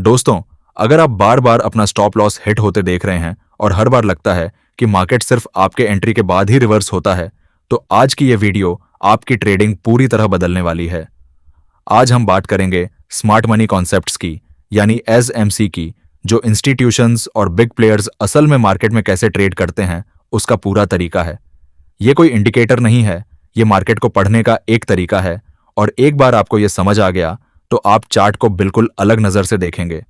दोस्तों, अगर आप बार बार अपना स्टॉप लॉस हिट होते देख रहे हैं और हर बार लगता है कि मार्केट सिर्फ आपके एंट्री के बाद ही रिवर्स होता है, तो आज की ये वीडियो आपकी ट्रेडिंग पूरी तरह बदलने वाली है। आज हम बात करेंगे स्मार्ट मनी कॉन्सेप्ट्स की, यानी एसएमसी की, जो इंस्टीट्यूशंस और बिग प्लेयर्स असल में मार्केट में कैसे ट्रेड करते हैं उसका पूरा तरीका है। ये कोई इंडिकेटर नहीं है, ये मार्केट को पढ़ने का एक तरीका है, और एक बार आपको ये समझ आ गया तो आप चार्ट को बिल्कुल अलग नजर से देखेंगे।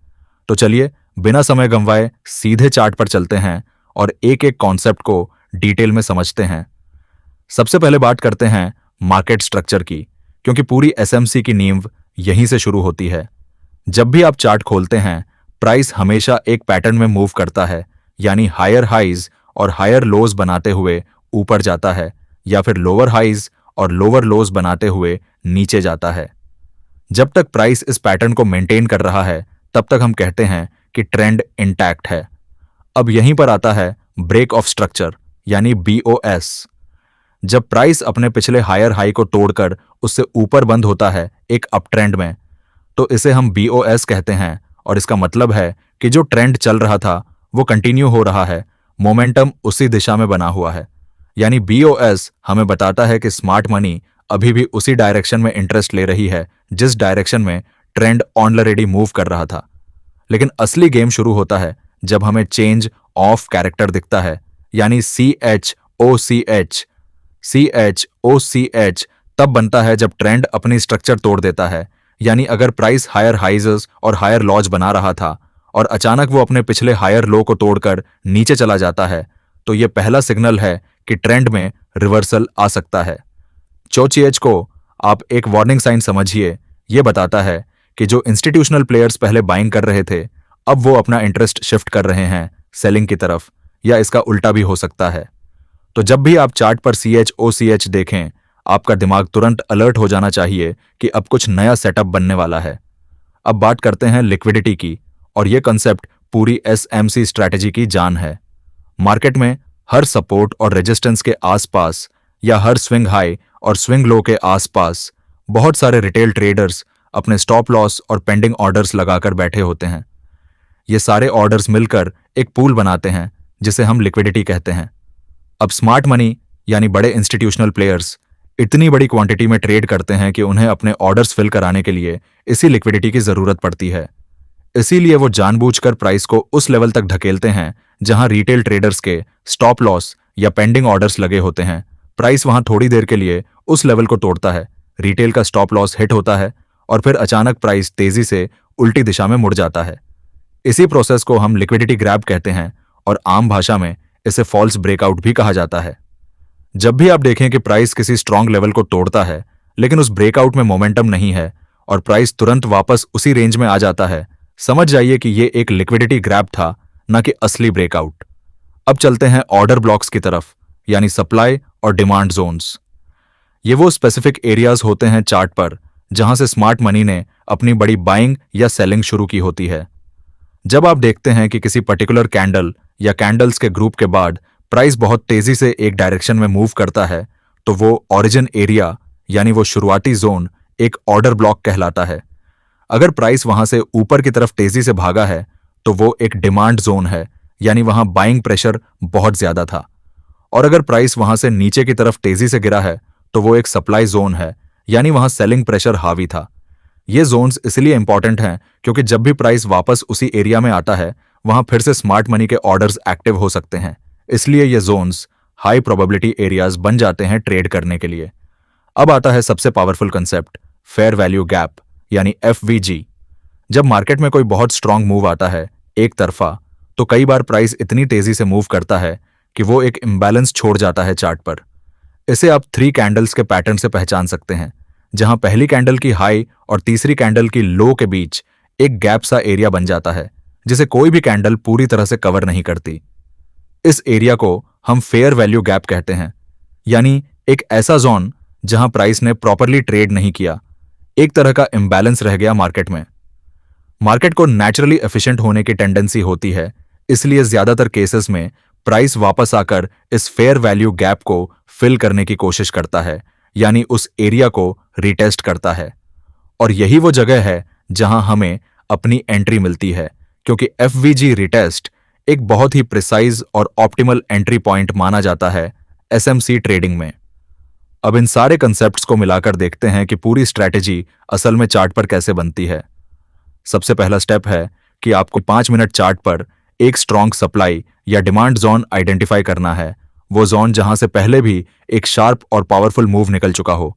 तो चलिए बिना समय गंवाए सीधे चार्ट पर चलते हैं और एक एक कॉन्सेप्ट को डिटेल में समझते हैं। सबसे पहले बात करते हैं मार्केट स्ट्रक्चर की, क्योंकि पूरी एसएमसी की नींव यहीं से शुरू होती है। जब भी आप चार्ट खोलते हैं, प्राइस हमेशा एक पैटर्न में मूव करता है, यानी हायर हाइज और हायर लोज बनाते हुए ऊपर जाता है, या फिर लोअर हाइज और लोअर लोज बनाते हुए नीचे जाता है। जब तक प्राइस इस पैटर्न को मेंटेन कर रहा है, तब तक हम कहते हैं कि ट्रेंड इंटैक्ट है। अब यहीं पर आता है ब्रेक ऑफ स्ट्रक्चर, यानी बीओएस। जब प्राइस अपने पिछले हायर हाई को तोड़कर उससे ऊपर बंद होता है एक अप ट्रेंड में, तो इसे हम बीओएस कहते हैं, और इसका मतलब है कि जो ट्रेंड चल रहा था वो कंटिन्यू हो रहा है, मोमेंटम उसी दिशा में बना हुआ है। यानी बीओएस हमें बताता है कि स्मार्ट मनी अभी भी उसी डायरेक्शन में इंटरेस्ट ले रही है जिस डायरेक्शन में ट्रेंड ऑलरेडी मूव कर रहा था। लेकिन असली गेम शुरू होता है जब हमें चेंज ऑफ कैरेक्टर दिखता है, यानी CHOCH। CHOCH तब बनता है जब ट्रेंड अपनी स्ट्रक्चर तोड़ देता है, यानी अगर प्राइस हायर हाइजेस और हायर लॉज बना रहा था और अचानक वो अपने पिछले हायर लो को तोड़कर नीचे चला जाता है, तो ये पहला सिग्नल है कि ट्रेंड में रिवर्सल आ सकता है। CHOCH को आप एक वार्निंग साइन समझिए। ये बताता है कि जो इंस्टीट्यूशनल प्लेयर्स पहले बाइंग कर रहे थे, अब वो अपना इंटरेस्ट शिफ्ट कर रहे हैं सेलिंग की तरफ, या इसका उल्टा भी हो सकता है। तो जब भी आप चार्ट पर CHOCH देखें, आपका दिमाग तुरंत अलर्ट हो जाना चाहिए कि अब कुछ नया सेटअप बनने वाला है। अब बात करते हैं लिक्विडिटी की, और यह कंसेप्ट पूरी एसएमसी स्ट्रैटेजी की जान है। मार्केट में हर सपोर्ट और रेजिस्टेंस के आसपास, या हर स्विंग हाई और स्विंग लो के आसपास, बहुत सारे रिटेल ट्रेडर्स अपने स्टॉप लॉस और पेंडिंग ऑर्डर्स लगाकर बैठे होते हैं। ये सारे ऑर्डर्स मिलकर एक पूल बनाते हैं जिसे हम लिक्विडिटी कहते हैं। अब स्मार्ट मनी यानी बड़े इंस्टीट्यूशनल प्लेयर्स इतनी बड़ी क्वांटिटी में ट्रेड करते हैं कि उन्हें अपने ऑर्डर्स फिल कराने के लिए इसी लिक्विडिटी की जरूरत पड़ती है। इसीलिए वो जानबूझकर प्राइस को उस लेवल तक धकेलते हैं जहां रिटेल ट्रेडर्स के स्टॉप लॉस या पेंडिंग ऑर्डर्स लगे होते हैं। प्राइस वहां थोड़ी देर के लिए उस लेवल को तोड़ता है, रिटेल का स्टॉप लॉस हिट होता है, और फिर अचानक प्राइस तेजी से उल्टी दिशा में मुड़ जाता है। इसी प्रोसेस को हम लिक्विडिटी ग्रैब कहते हैं, और आम भाषा में इसे फॉल्स ब्रेकआउट भी कहा जाता है। जब भी आप देखें कि प्राइस किसी स्ट्रांग लेवल को तोड़ता है, लेकिन उस ब्रेकआउट में मोमेंटम नहीं है और प्राइस तुरंत वापस उसी रेंज में आ जाता है, समझ जाइए कि यह एक लिक्विडिटी ग्रैब था, न कि असली ब्रेकआउट। अब चलते हैं ऑर्डर ब्लॉक्स की तरफ, यानी सप्लाई और डिमांड जोन्स। ये वो स्पेसिफिक एरियाज होते हैं चार्ट पर जहां से स्मार्ट मनी ने अपनी बड़ी बाइंग या सेलिंग शुरू की होती है। जब आप देखते हैं कि किसी पर्टिकुलर कैंडल या कैंडल्स के ग्रुप के बाद प्राइस बहुत तेजी से एक डायरेक्शन में मूव करता है, तो वो ओरिजिन एरिया, यानी वो शुरुआती जोन, एक ऑर्डर ब्लॉक कहलाता है। अगर प्राइस वहां से ऊपर की तरफ तेजी से भागा है, तो वो एक डिमांड जोन है, यानी वहां बाइंग प्रेशर बहुत ज्यादा था। और अगर प्राइस वहां से नीचे की तरफ तेजी से गिरा है, तो वो एक सप्लाई जोन है, यानी वहां सेलिंग प्रेशर हावी था। ये जोन्स इसलिए इंपॉर्टेंट हैं क्योंकि जब भी प्राइस वापस उसी एरिया में आता है, वहां फिर से स्मार्ट मनी के ऑर्डर्स एक्टिव हो सकते हैं। इसलिए ये जोन्स हाई प्रोबेबिलिटी एरियाज बन जाते हैं ट्रेड करने के लिए। अब आता है सबसे powerful concept, fair value gap, यानी FVG। जब मार्केट में कोई बहुत स्ट्रांग मूव आता है एक तरफा, तो कई बार प्राइस इतनी तेजी से मूव करता है कि वो एक इम्बैलेंस छोड़ जाता है चार्ट पर। इसे आप 3 कैंडल्स के पैटर्न से पहचान सकते हैं, जहां पहली कैंडल की हाई और तीसरी कैंडल की लो के बीच एक गैप सा एरिया बन जाता है, जिसे कोई भी कैंडल पूरी तरह से कवर नहीं करती। इस एरिया को हम फेयर वैल्यू गैप कहते हैं, यानी एक ऐसा जोन जहां प्राइस ने प्रॉपरली ट्रेड नहीं किया, एक तरह का इम्बैलेंस रह गया मार्केट में। मार्केट को नेचुरली एफिशिएंट होने की टेंडेंसी होती है, इसलिए ज्यादातर केसेस में प्राइस वापस आकर इस फेयर वैल्यू गैप को फिल करने की कोशिश करता है, यानी उस एरिया को रिटेस्ट करता है। और यही वो जगह है जहां हमें अपनी एंट्री मिलती है, क्योंकि एफवीजी रिटेस्ट एक बहुत ही प्रिसाइज और ऑप्टिमल एंट्री पॉइंट माना जाता है एसएमसी ट्रेडिंग में। अब इन सारे कंसेप्ट्स को मिलाकर देखते हैं कि पूरी स्ट्रैटेजी असल में चार्ट पर कैसे बनती है। सबसे पहला स्टेप है कि आपको 5 मिनट चार्ट पर एक स्ट्रॉन्ग सप्लाई या डिमांड जोन आइडेंटिफाई करना है, वो जोन जहां से पहले भी एक शार्प और पावरफुल मूव निकल चुका हो।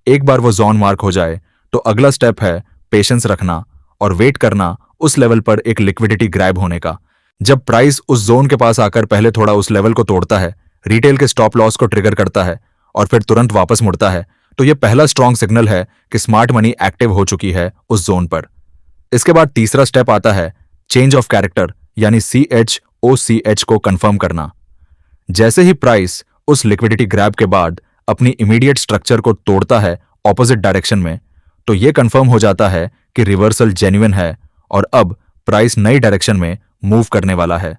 एक बार वो जोन मार्क हो जाए तो अगला स्टेप है पेशेंस रखना और वेट करना उस लेवल पर एक लिक्विडिटी ग्रैब होने का। जब प्राइस उस जोन के पास आकर पहले थोड़ा उस लेवल को तोड़ता है, रिटेल के स्टॉप लॉस को ट्रिगर करता है और फिर तुरंत वापस मुड़ता है, तो यह पहला स्ट्रॉन्ग सिग्नल है कि स्मार्ट मनी एक्टिव हो चुकी है उस जोन पर। इसके बाद तीसरा स्टेप आता है चेंज ऑफ कैरेक्टर यानी CHOCH को कंफर्म करना। जैसे ही प्राइस उस लिक्विडिटी ग्रैब के बाद अपनी इमीडिएट स्ट्रक्चर को तोड़ता है ऑपोजिट डायरेक्शन में, तो यह कंफर्म हो जाता है कि रिवर्सल जेन्युइन है और अब प्राइस नई डायरेक्शन में मूव करने वाला है।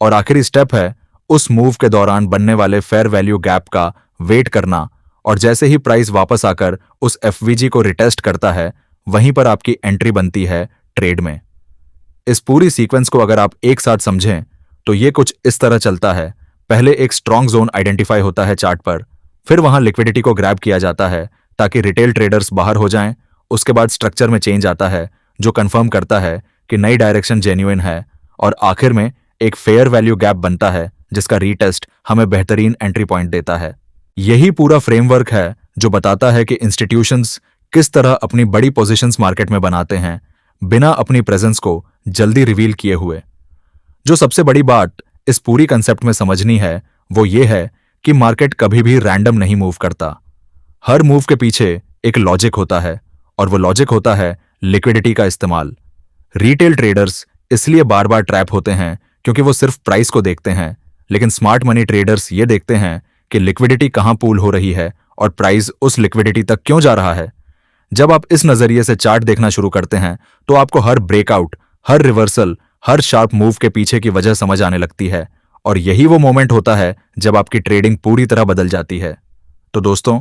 और आखिरी स्टेप है उस मूव के दौरान बनने वाले फेयर वैल्यू गैप का वेट करना, और जैसे ही प्राइस वापस आकर उस एफवीजी को रिटेस्ट करता है, वहीं पर आपकी एंट्री बनती है ट्रेड में। इस पूरी सीक्वेंस को अगर आप एक साथ समझें तो ये कुछ इस तरह चलता है। पहले एक स्ट्रॉन्ग जोन आइडेंटिफाई होता है चार्ट पर, फिर वहां लिक्विडिटी को ग्रैब किया जाता है ताकि रिटेल ट्रेडर्स बाहर हो जाएं। उसके बाद स्ट्रक्चर में चेंज आता है जो कंफर्म करता है कि नई डायरेक्शन जेन्युइन है, और आखिर में एक फेयर वैल्यू गैप बनता है जिसका रीटेस्ट हमें बेहतरीन एंट्री पॉइंट देता है। यही पूरा फ्रेमवर्क है जो बताता है कि इंस्टीट्यूशंस किस तरह अपनी बड़ी पोजीशंस मार्केट में बनाते हैं बिना अपनी प्रेजेंस को जल्दी रिवील किए हुए। जो सबसे बड़ी बात इस पूरी कंसेप्ट में समझनी है वो ये है कि मार्केट कभी भी रैंडम नहीं मूव करता। हर मूव के पीछे एक लॉजिक होता है, और वो लॉजिक होता है लिक्विडिटी का इस्तेमाल। रिटेल ट्रेडर्स इसलिए बार बार ट्रैप होते हैं क्योंकि वो सिर्फ प्राइस को देखते हैं, लेकिन स्मार्ट मनी ट्रेडर्स ये देखते हैं कि लिक्विडिटी कहां पूल हो रही है और प्राइस उस लिक्विडिटी तक क्यों जा रहा है। जब आप इस नजरिए से चार्ट देखना शुरू करते हैं तो आपको हर ब्रेकआउट, हर रिवर्सल, हर शार्प मूव के पीछे की वजह समझ आने लगती है, और यही वो मोमेंट होता है जब आपकी ट्रेडिंग पूरी तरह बदल जाती है। तो दोस्तों,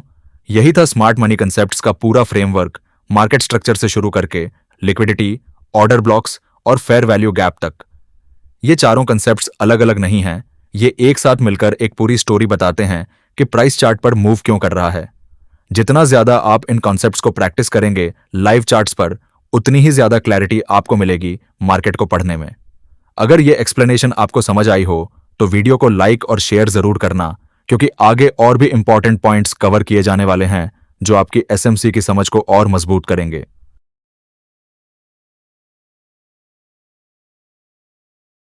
यही था स्मार्ट मनी कंसेप्ट्स का पूरा फ्रेमवर्क, मार्केट स्ट्रक्चर से शुरू करके लिक्विडिटी, ऑर्डर ब्लॉक्स और फेयर वैल्यू गैप तक। ये चारों कंसेप्ट्स अलग अलग नहीं हैं, ये एक साथ मिलकर एक पूरी स्टोरी बताते हैं कि प्राइस चार्ट पर मूव क्यों कर रहा है। जितना ज्यादा आप इन कॉन्सेप्ट्स को प्रैक्टिस करेंगे लाइव चार्ट्स पर, उतनी ही ज्यादा क्लैरिटी आपको मिलेगी मार्केट को पढ़ने में। अगर ये एक्सप्लेनेशन आपको समझ आई हो तो वीडियो को लाइक और शेयर जरूर करना, क्योंकि आगे और भी इंपॉर्टेंट पॉइंट्स कवर किए जाने वाले हैं जो आपकी एसएमसी की समझ को और मजबूत करेंगे।